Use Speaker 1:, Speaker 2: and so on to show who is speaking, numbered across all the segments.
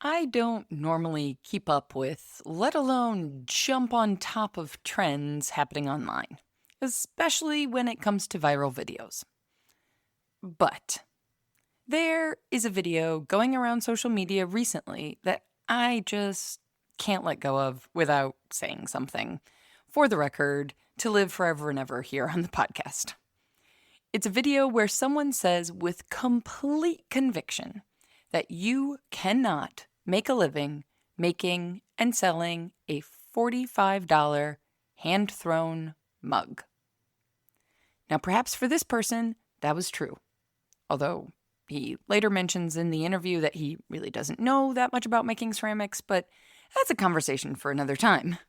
Speaker 1: I don't normally keep up with, let alone jump on top of trends happening online, especially when it comes to viral videos. But there is a video going around social media recently that I just can't let go of without saying something, for the record, to live forever and ever here on the podcast. It's a video where someone says with complete conviction that you cannot make a living making and selling a $45 hand-thrown mug. Now, perhaps for this person, that was true. Although he later mentions in the interview that he really doesn't know that much about making ceramics, but that's a conversation for another time.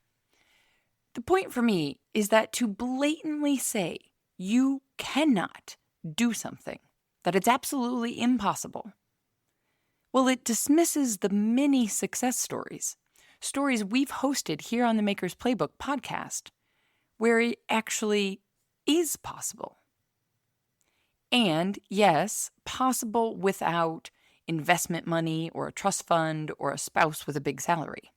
Speaker 1: The point for me is that to blatantly say you cannot do something, that it's absolutely impossible, well, it dismisses the many success stories we've hosted here on the Maker's Playbook podcast, where it actually is possible. And yes, possible without investment money or a trust fund or a spouse with a big salary.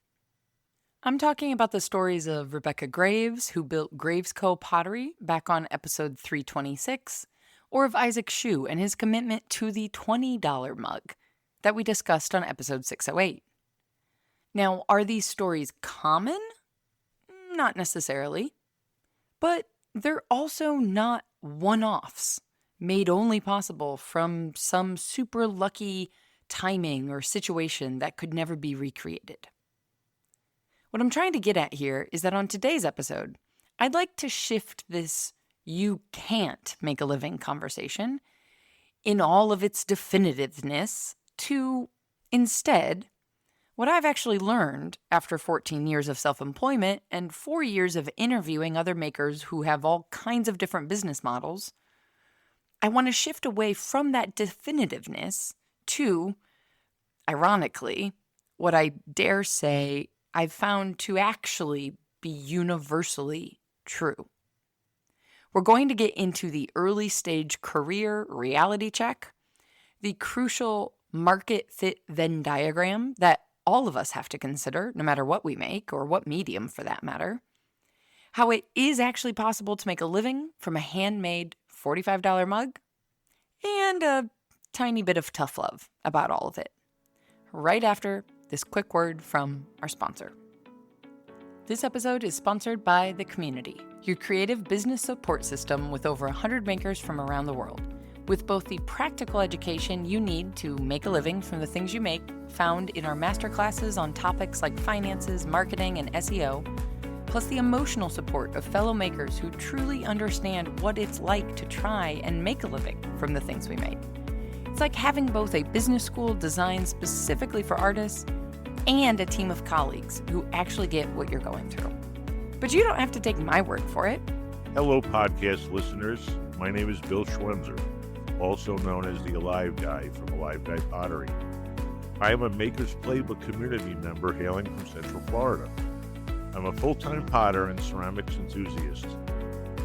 Speaker 1: I'm talking about the stories of Rebecca Graves, who built Graves Co. Pottery back on episode 326, or of Isaac Shu and his commitment to the $20 mug that we discussed on episode 608. Now, are these stories common? Not necessarily. But they're also not one-offs, made only possible from some super lucky timing or situation that could never be recreated. What I'm trying to get at here is that on today's episode, I'd like to shift this you can't make a living conversation in all of its definitiveness to, instead, what I've actually learned after 14 years of self-employment and 4 years of interviewing other makers who have all kinds of different business models. I want to shift away from that definitiveness to, ironically, what I dare say I've found to actually be universally true. We're going to get into the early stage career reality check, the crucial Market Fit Venn Diagram that all of us have to consider, no matter what we make or what medium for that matter, how it is actually possible to make a living from a handmade $45 mug, and a tiny bit of tough love about all of it, right after this quick word from our sponsor. This episode is sponsored by The Community, your creative business support system with over 100 makers from around the world, with both the practical education you need to make a living from the things you make, found in our masterclasses on topics like finances, marketing, and SEO, plus the emotional support of fellow makers who truly understand what it's like to try and make a living from the things we make. It's like having both a business school designed specifically for artists and a team of colleagues who actually get what you're going through. But you don't have to take my word for it.
Speaker 2: Hello, podcast listeners. My name is Bill Schwenzer, also known as the Alive Guy from Alive Guy Pottery. I am a Maker's Playbook community member hailing from Central Florida. I'm a full-time potter and ceramics enthusiast.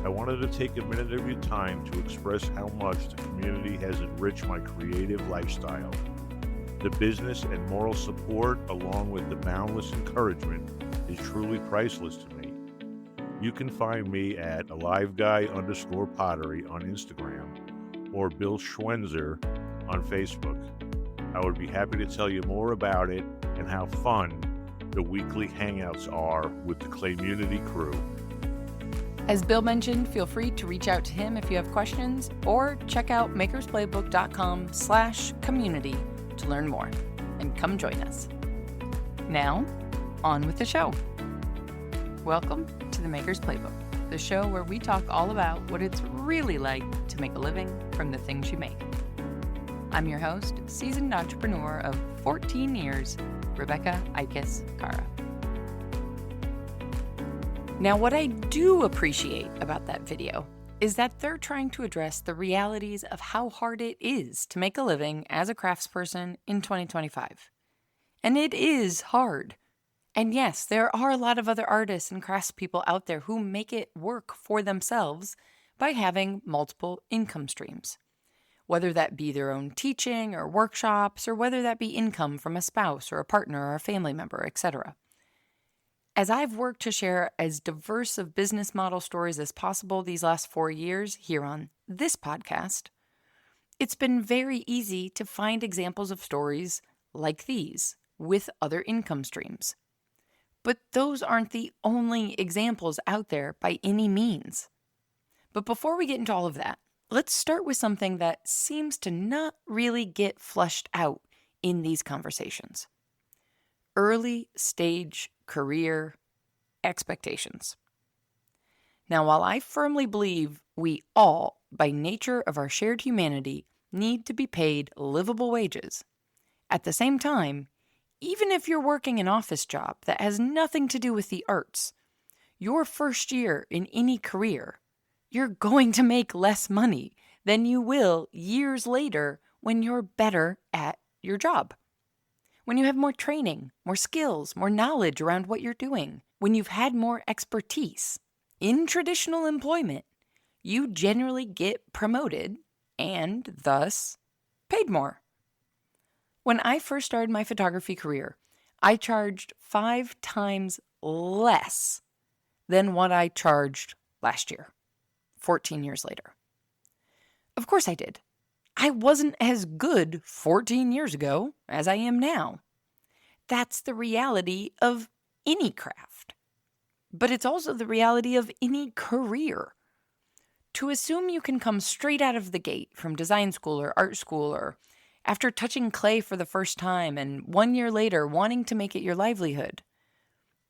Speaker 2: I wanted to take a minute of your time to express how much the community has enriched my creative lifestyle. The business and moral support, along with the boundless encouragement, is truly priceless to me. You can find me at AliveGuy_pottery on Instagram or Bill Schwenzer on Facebook. I would be happy to tell you more about it and how fun the weekly hangouts are with the Claymunity crew.
Speaker 1: As Bill mentioned, feel free to reach out to him if you have questions, or check out makersplaybook.com/community to learn more, and come join us. Now, on with the show. Welcome to the Maker's Playbook, the show where we talk all about what it's really like to make a living from the things you make. I'm your host, seasoned entrepreneur of 14 years, Rebecca Ikes Cara. Now, what I do appreciate about that video is that they're trying to address the realities of how hard it is to make a living as a craftsperson in 2025. And it is hard. And yes, there are a lot of other artists and craftspeople out there who make it work for themselves by having multiple income streams. whether that be their own teaching or workshops, or whether that be income from a spouse or a partner or a family member, etc. As I've worked to share as diverse of business model stories as possible these last 4 years here on this podcast, it's been very easy to find examples of stories like these with other income streams. But those aren't the only examples out there by any means. But before we get into all of that, let's start with something that seems to not really get flushed out in these conversations. Early stage career expectations. Now, while I firmly believe we all, by nature of our shared humanity, need to be paid livable wages, at the same time, even if you're working an office job that has nothing to do with the arts, your first year in any career, you're going to make less money than you will years later when you're better at your job. When you have more training, more skills, more knowledge around what you're doing, when you've had more expertise in traditional employment, you generally get promoted and thus paid more. When I first started my photography career, I charged 5 times less than what I charged last year, 14 years later. Of course I did. I wasn't as good 14 years ago as I am now. That's the reality of any craft. But it's also the reality of any career. To assume you can come straight out of the gate from design school or art school, or after touching clay for the first time and 1 year later wanting to make it your livelihood,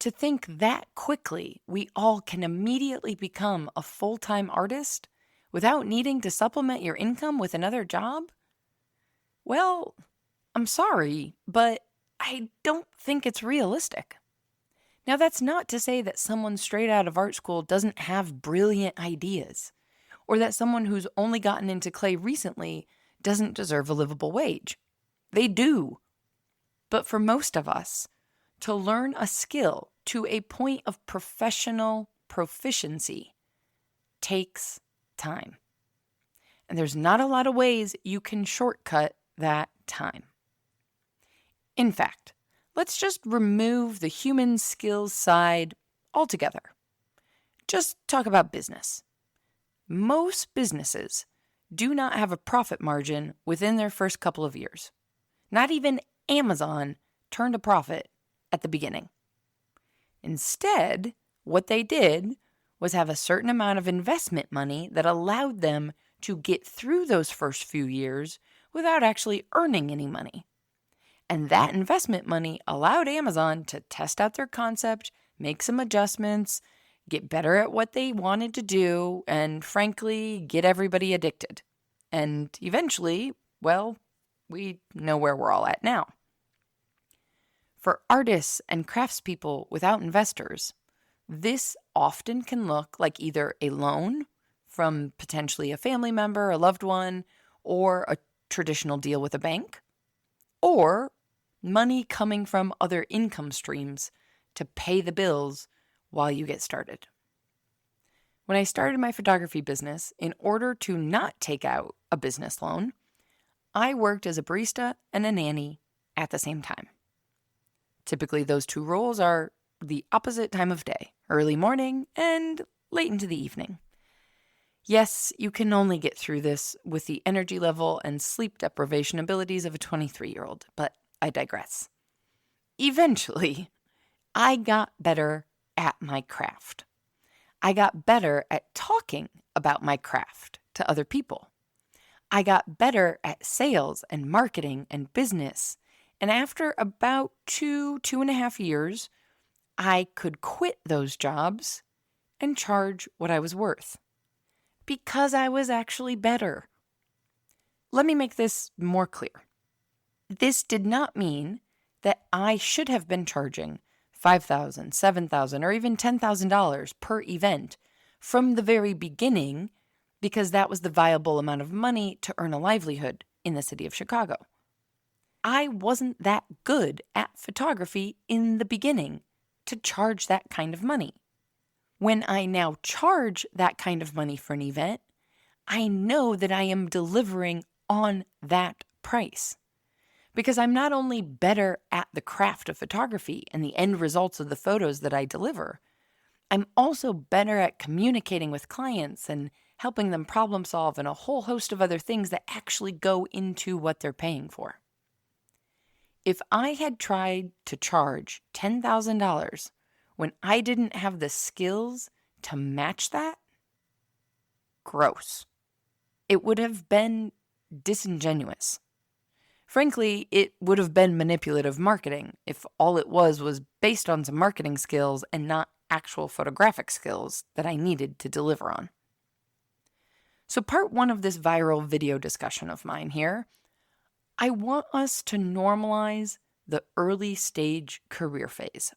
Speaker 1: to think that quickly we all can immediately become a full-time artist without needing to supplement your income with another job? Well, I'm sorry, but I don't think it's realistic. Now, that's not to say that someone straight out of art school doesn't have brilliant ideas, or that someone who's only gotten into clay recently doesn't deserve a livable wage. They do. But for most of us, to learn a skill to a point of professional proficiency takes time. And there's not a lot of ways you can shortcut that time. In fact, let's just remove the human skills side altogether. Just talk about business. Most businesses do not have a profit margin within their first couple of years. Not even Amazon turned a profit at the beginning. Instead, what they did was have a certain amount of investment money that allowed them to get through those first few years without actually earning any money. And that investment money allowed Amazon to test out their concept, make some adjustments, get better at what they wanted to do, and frankly, get everybody addicted. And eventually, well, we know where we're all at now. For artists and craftspeople without investors, this often can look like either a loan from potentially a family member, a loved one, or a traditional deal with a bank, or money coming from other income streams to pay the bills while you get started. When I started my photography business, in order to not take out a business loan, I worked as a barista and a nanny at the same time. Typically, those two roles are the opposite time of day, early morning and late into the evening. Yes, you can only get through this with the energy level and sleep deprivation abilities of a 23-year-old, but I digress. Eventually, I got better at my craft. I got better at talking about my craft to other people. I got better at sales and marketing and business. And after about 2.5 years, I could quit those jobs and charge what I was worth because I was actually better. Let me make this more clear. This did not mean that I should have been charging $5,000, $7,000, or even $10,000 per event from the very beginning because that was the viable amount of money to earn a livelihood in the city of Chicago. I wasn't that good at photography in the beginning to charge that kind of money. When I now charge that kind of money for an event, I know that I am delivering on that price. Because I'm not only better at the craft of photography and the end results of the photos that I deliver, I'm also better at communicating with clients and helping them problem solve and a whole host of other things that actually go into what they're paying for. If I had tried to charge $10,000 when I didn't have the skills to match that, gross. It would have been disingenuous. Frankly, it would have been manipulative marketing if all it was based on some marketing skills and not actual photographic skills that I needed to deliver on. So part one of this viral video discussion of mine here, I want us to normalize the early stage career phase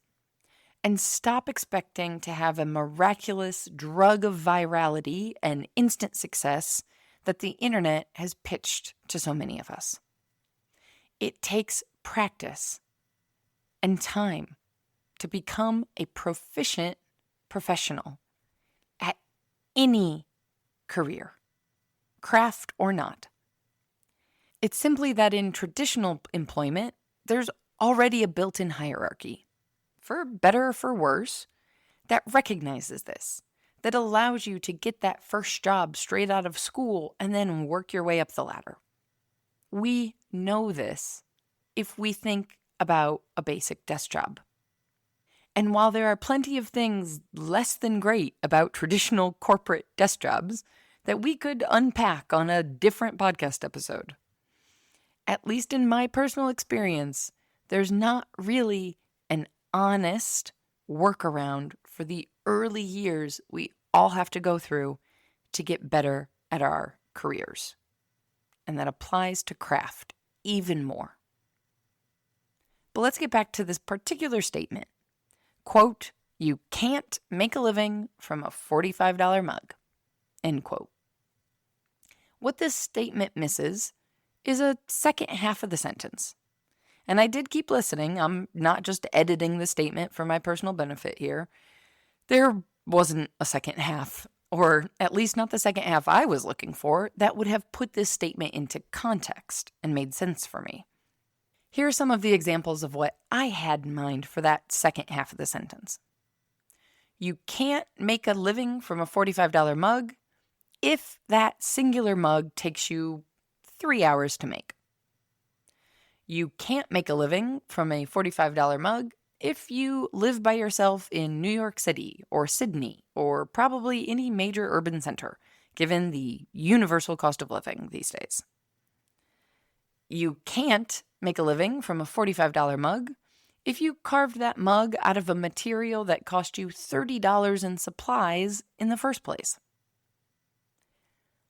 Speaker 1: and stop expecting to have a miraculous drug of virality and instant success that the internet has pitched to so many of us. It takes practice and time to become a proficient professional at any career, craft or not. It's simply that in traditional employment, there's already a built-in hierarchy, for better or for worse, that recognizes this, that allows you to get that first job straight out of school and then work your way up the ladder. We know this if we think about a basic desk job. And while there are plenty of things less than great about traditional corporate desk jobs that we could unpack on a different podcast episode, at least in my personal experience, there's not really an honest workaround for the early years we all have to go through to get better at our careers. And that applies to craft even more. But let's get back to this particular statement. Quote, "You can't make a living from a $45 mug." End quote. What this statement misses is a second half of the sentence. And I did keep listening. I'm not just editing the statement for my personal benefit here. There wasn't a second half, or at least not the second half I was looking for, that would have put this statement into context and made sense for me. Here are some of the examples of what I had in mind for that second half of the sentence. You can't make a living from a $45 mug if that singular mug takes you 3 hours to make. You can't make a living from a $45 mug if you live by yourself in New York City or Sydney or probably any major urban center, given the universal cost of living these days. You can't make a living from a $45 mug if you carved that mug out of a material that cost you $30 in supplies in the first place.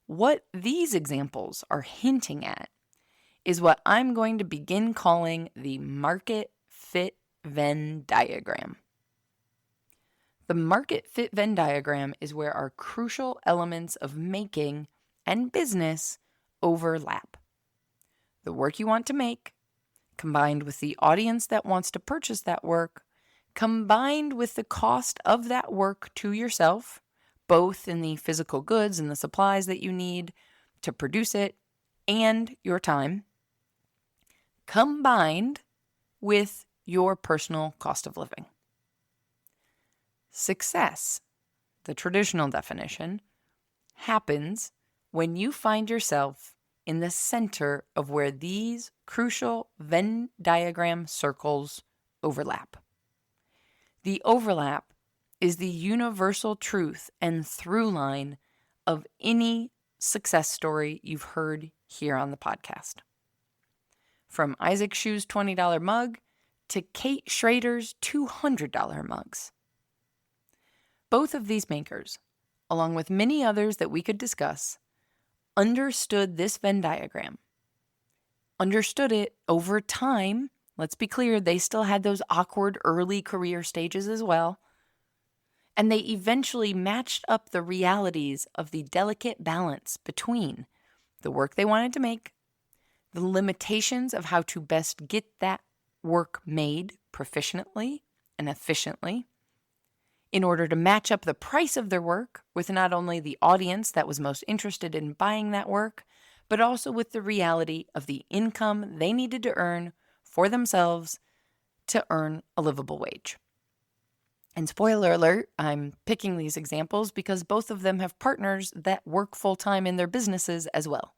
Speaker 1: What these examples are hinting at is what I'm going to begin calling the Market Fit Venn Diagram. The Market Fit Venn Diagram is where our crucial elements of making and business overlap. The work you want to make, combined with the audience that wants to purchase that work, combined with the cost of that work to yourself, both in the physical goods and the supplies that you need to produce it, and your time, combined with your personal cost of living. Success, the traditional definition, happens when you find yourself in the center of where these crucial Venn diagram circles overlap. The overlap is the universal truth and through line of any success story you've heard here on the podcast. From Isaac Shu's $20 mug to Kate Schrader's $200 mugs. Both of these makers, along with many others that we could discuss, understood this Venn diagram. Understood it over time. Let's be clear, they still had those awkward early career stages as well. And they eventually matched up the realities of the delicate balance between the work they wanted to make, the limitations of how to best get that work made proficiently and efficiently, in order to match up the price of their work with not only the audience that was most interested in buying that work, but also with the reality of the income they needed to earn for themselves to earn a livable wage. And spoiler alert, I'm picking these examples because both of them have partners that work full-time in their businesses as well.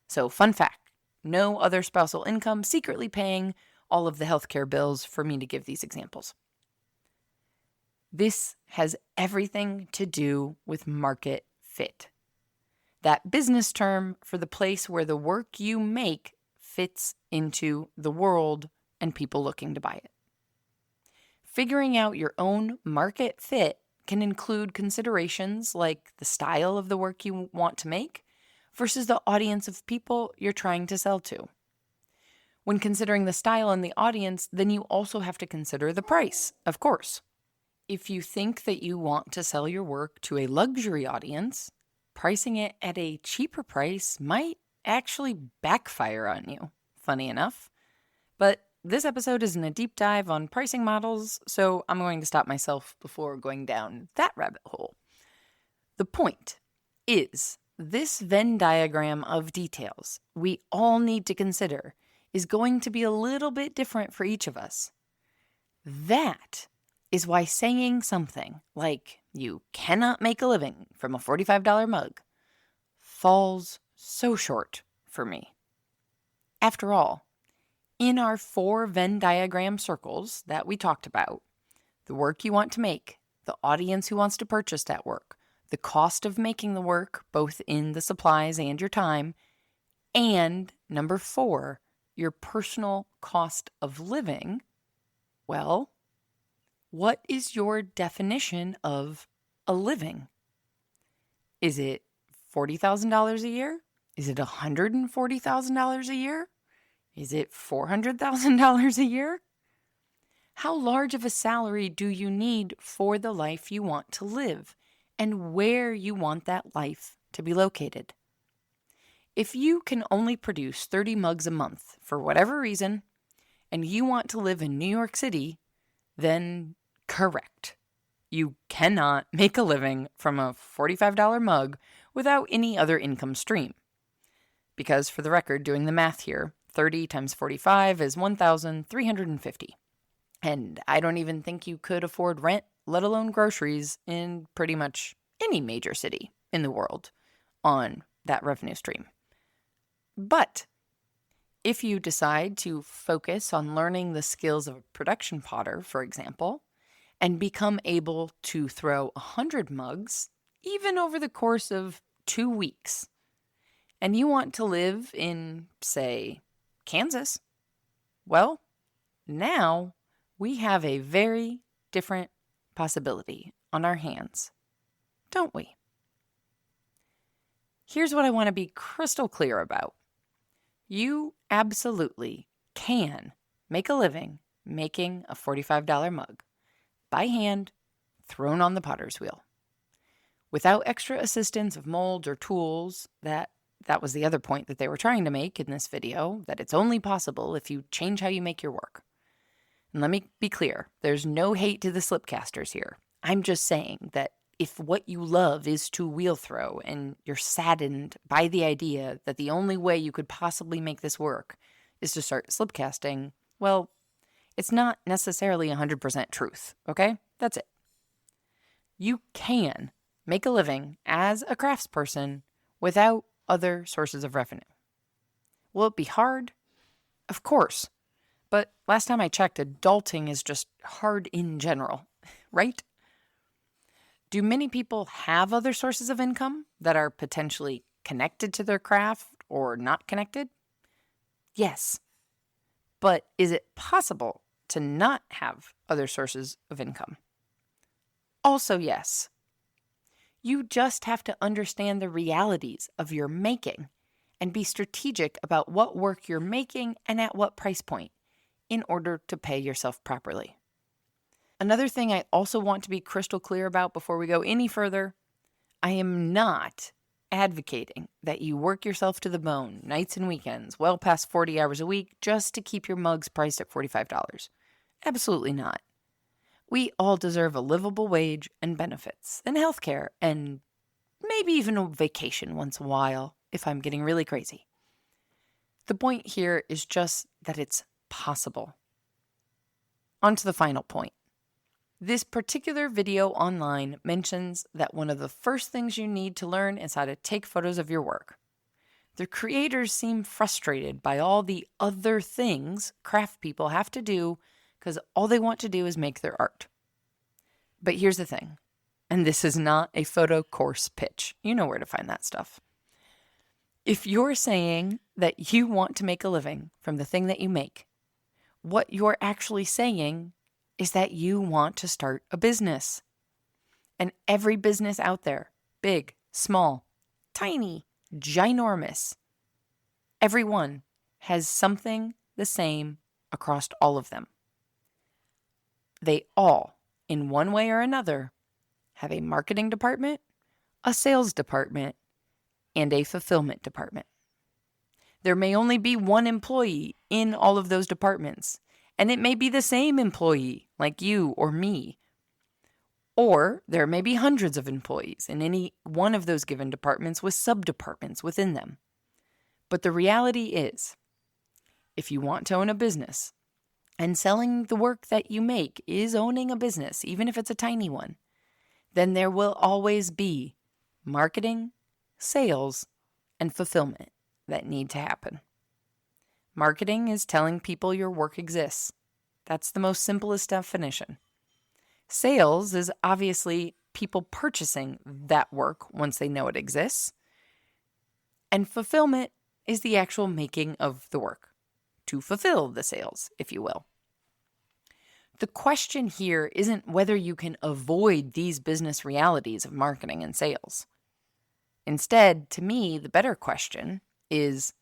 Speaker 1: So, fun fact, no other spousal income secretly paying all of the healthcare bills for me to give these examples. This has everything to do with market fit. That business term for the place where the work you make fits into the world and people looking to buy it. Figuring out your own market fit can include considerations like the style of the work you want to make versus the audience of people you're trying to sell to. When considering the style and the audience, then you also have to consider the price, of course. If you think that you want to sell your work to a luxury audience, pricing it at a cheaper price might actually backfire on you, funny enough. But this episode isn't a deep dive on pricing models, so I'm going to stop myself before going down that rabbit hole. The point is, this Venn diagram of details we all need to consider is going to be a little bit different for each of us. That is why saying something like you cannot make a living from a $45 mug falls so short for me. After all, in our 4 Venn diagram circles that we talked about, the work you want to make, the audience who wants to purchase that work, the cost of making the work, both in the supplies and your time, and number 4, your personal cost of living, well, what is your definition of a living? Is it $40,000 a year? Is it $140,000 a year? Is it $400,000 a year? How large of a salary do you need for the life you want to live, and where you want that life to be located? If you can only produce 30 mugs a month for whatever reason, and you want to live in New York City, then correct. You cannot make a living from a $45 mug without any other income stream. Because for the record, doing the math here, 30 times 45 is 1,350. And I don't even think you could afford rent, let alone groceries, in pretty much any major city in the world on that revenue stream. But if you decide to focus on learning the skills of a production potter, for example, and become able to throw 100 mugs, even over the course of 2 weeks, and you want to live in, say, Kansas, well, now we have a very different possibility on our hands, don't we? Here's what I want to be crystal clear about. You absolutely can make a living making a $45 mug by hand, thrown on the potter's wheel. Without extra assistance of molds or tools, that was the other point that they were trying to make in this video, that it's only possible if you change how you make your work. And let me be clear, there's no hate to the slipcasters here. I'm just saying that if what you love is to wheel throw and you're saddened by the idea that the only way you could possibly make this work is to start slipcasting, well, it's not necessarily 100% truth, okay? That's it. You can make a living as a craftsperson without other sources of revenue. Will it be hard? Of course. But last time I checked, adulting is just hard in general, right? Do many people have other sources of income that are potentially connected to their craft or not connected? Yes. But is it possible to not have other sources of income? Also, yes. You just have to understand the realities of your making and be strategic about what work you're making and at what price point in order to pay yourself properly. Another thing I also want to be crystal clear about before we go any further, I am not advocating that you work yourself to the bone nights and weekends, well past 40 hours a week, just to keep your mugs priced at $45. Absolutely not. We all deserve a livable wage and benefits and healthcare and maybe even a vacation once in a while if I'm getting really crazy. The point here is just that it's possible. On to the final point. This particular video online mentions that one of the first things you need to learn is how to take photos of your work. The creators seem frustrated by all the other things craft people have to do because all they want to do is make their art. But here's the thing, and this is not a photo course pitch. You know where to find that stuff. If you're saying that you want to make a living from the thing that you make, what you're actually saying is that you want to start a business. And every business out there, big, small, tiny, ginormous, everyone has something the same across all of them. They all, in one way or another, have a marketing department, a sales department, and a fulfillment department. There may only be one employee in all of those departments, and it may be the same employee, like you or me. Or there may be hundreds of employees in any one of those given departments with sub-departments within them. But the reality is, if you want to own a business, and selling the work that you make is owning a business, even if it's a tiny one, then there will always be marketing, sales, and fulfillment that need to happen. Marketing is telling people your work exists. That's the most simplest definition. Sales is obviously people purchasing that work once they know it exists. And fulfillment is the actual making of the work, to fulfill the sales, if you will. The question here isn't whether you can avoid these business realities of marketing and sales. Instead, to me, the better question is,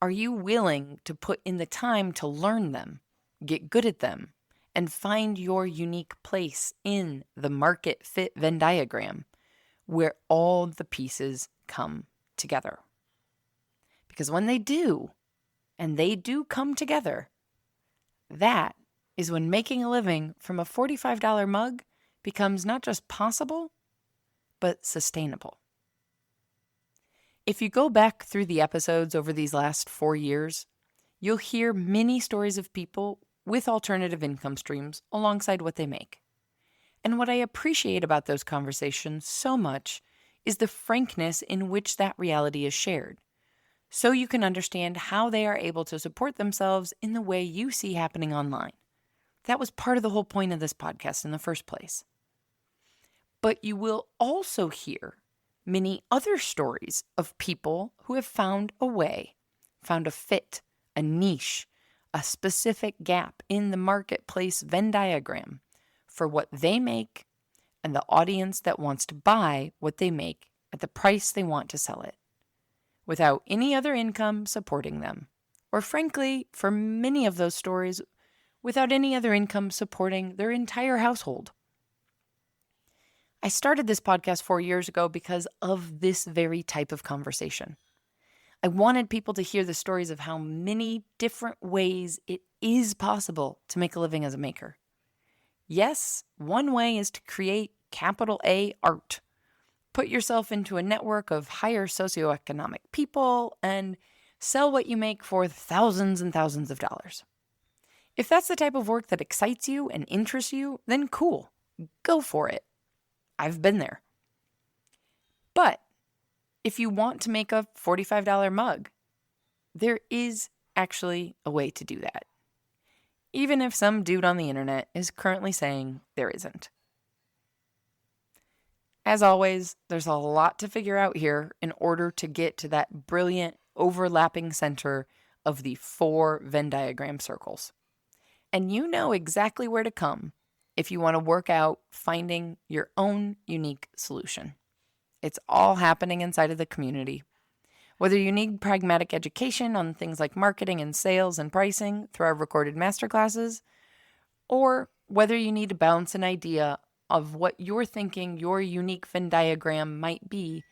Speaker 1: are you willing to put in the time to learn them, get good at them, and find your unique place in the Market Fit Venn Diagram where all the pieces come together? Because when they do, and they do come together, that is when making a living from a $45 mug becomes not just possible, but sustainable. If you go back through the episodes over these last 4 years, you'll hear many stories of people with alternative income streams alongside what they make. And what I appreciate about those conversations so much is the frankness in which that reality is shared, so you can understand how they are able to support themselves in the way you see happening online. That was part of the whole point of this podcast in the first place. But you will also hear many other stories of people who have found a way, found a fit, a niche, a specific gap in the marketplace Venn diagram for what they make and the audience that wants to buy what they make at the price they want to sell it, without any other income supporting them. Or frankly, for many of those stories, without any other income supporting their entire household. I started this podcast 4 years ago because of this very type of conversation. I wanted people to hear the stories of how many different ways it is possible to make a living as a maker. Yes, one way is to create capital A art. Put yourself into a network of higher socioeconomic people and sell what you make for thousands and thousands of dollars. If that's the type of work that excites you and interests you, then cool, go for it. I've been there. But if you want to make a $45 mug, there is actually a way to do that, even if some dude on the internet is currently saying there isn't. As always, there's a lot to figure out here in order to get to that brilliant overlapping center of the 4 Venn diagram circles. And you know exactly where to come if you want to work out finding your own unique solution. It's all happening inside of the community. Whether you need pragmatic education on things like marketing and sales and pricing through our recorded masterclasses, or whether you need to bounce an idea of what you're thinking your unique Venn diagram might be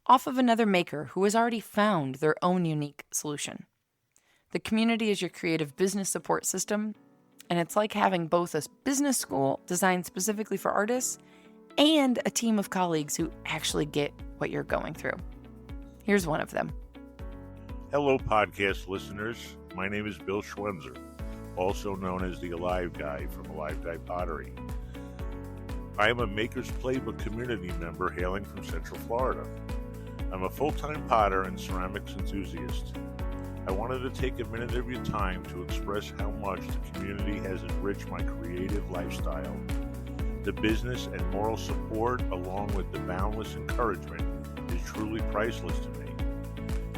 Speaker 1: off of another maker who has already found their own unique solution. The community is your creative business support system, and it's like having both a business school designed specifically for artists and a team of colleagues who actually get what you're going through. Here's one of them.
Speaker 2: Hello, podcast listeners. My name is Bill Schwenzer, also known as the Alive Guy from Alive Guy Pottery. I am a Maker's Playbook community member hailing from Central Florida. I'm a full-time potter and ceramics enthusiast. I wanted to take a minute of your time to express how much the community has enriched my creative lifestyle. The business and moral support, along with the boundless encouragement, is truly priceless to me.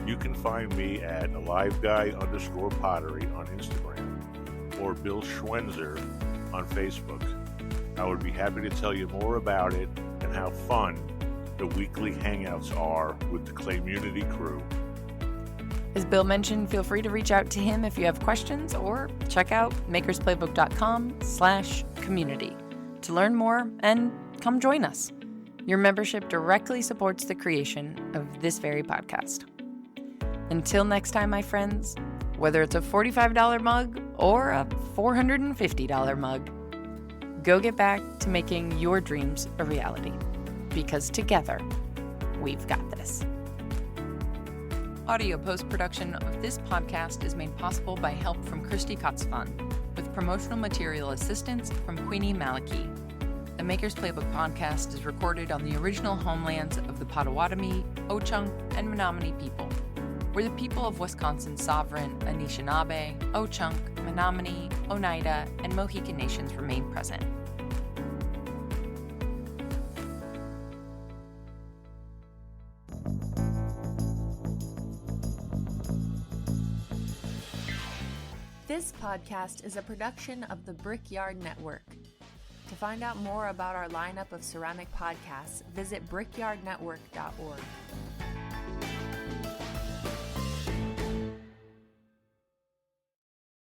Speaker 2: You can find me at AliveGuy_pottery on Instagram or Bill Schwenzer on Facebook. I would be happy to tell you more about it and how fun the weekly hangouts are with the Claymunity crew.
Speaker 1: As Bill mentioned, feel free to reach out to him if you have questions or check out makersplaybook.com/community to learn more and come join us. Your membership directly supports the creation of this very podcast. Until next time, my friends, whether it's a $45 mug or a $450 mug, go get back to making your dreams a reality, because together, we've got this. Audio post-production of this podcast is made possible by help from Christy Kotzfan, with promotional material assistance from Queenie Maliki. The Maker's Playbook podcast is recorded on the original homelands of the Potawatomi, Ho-Chunk, and Menominee people, where the people of Wisconsin's sovereign Anishinaabe, Ho-Chunk, Menominee, Oneida, and Mohican nations remain present.
Speaker 3: This podcast is a production of the Brickyard Network. To find out more about our lineup of ceramic podcasts, visit brickyardnetwork.org.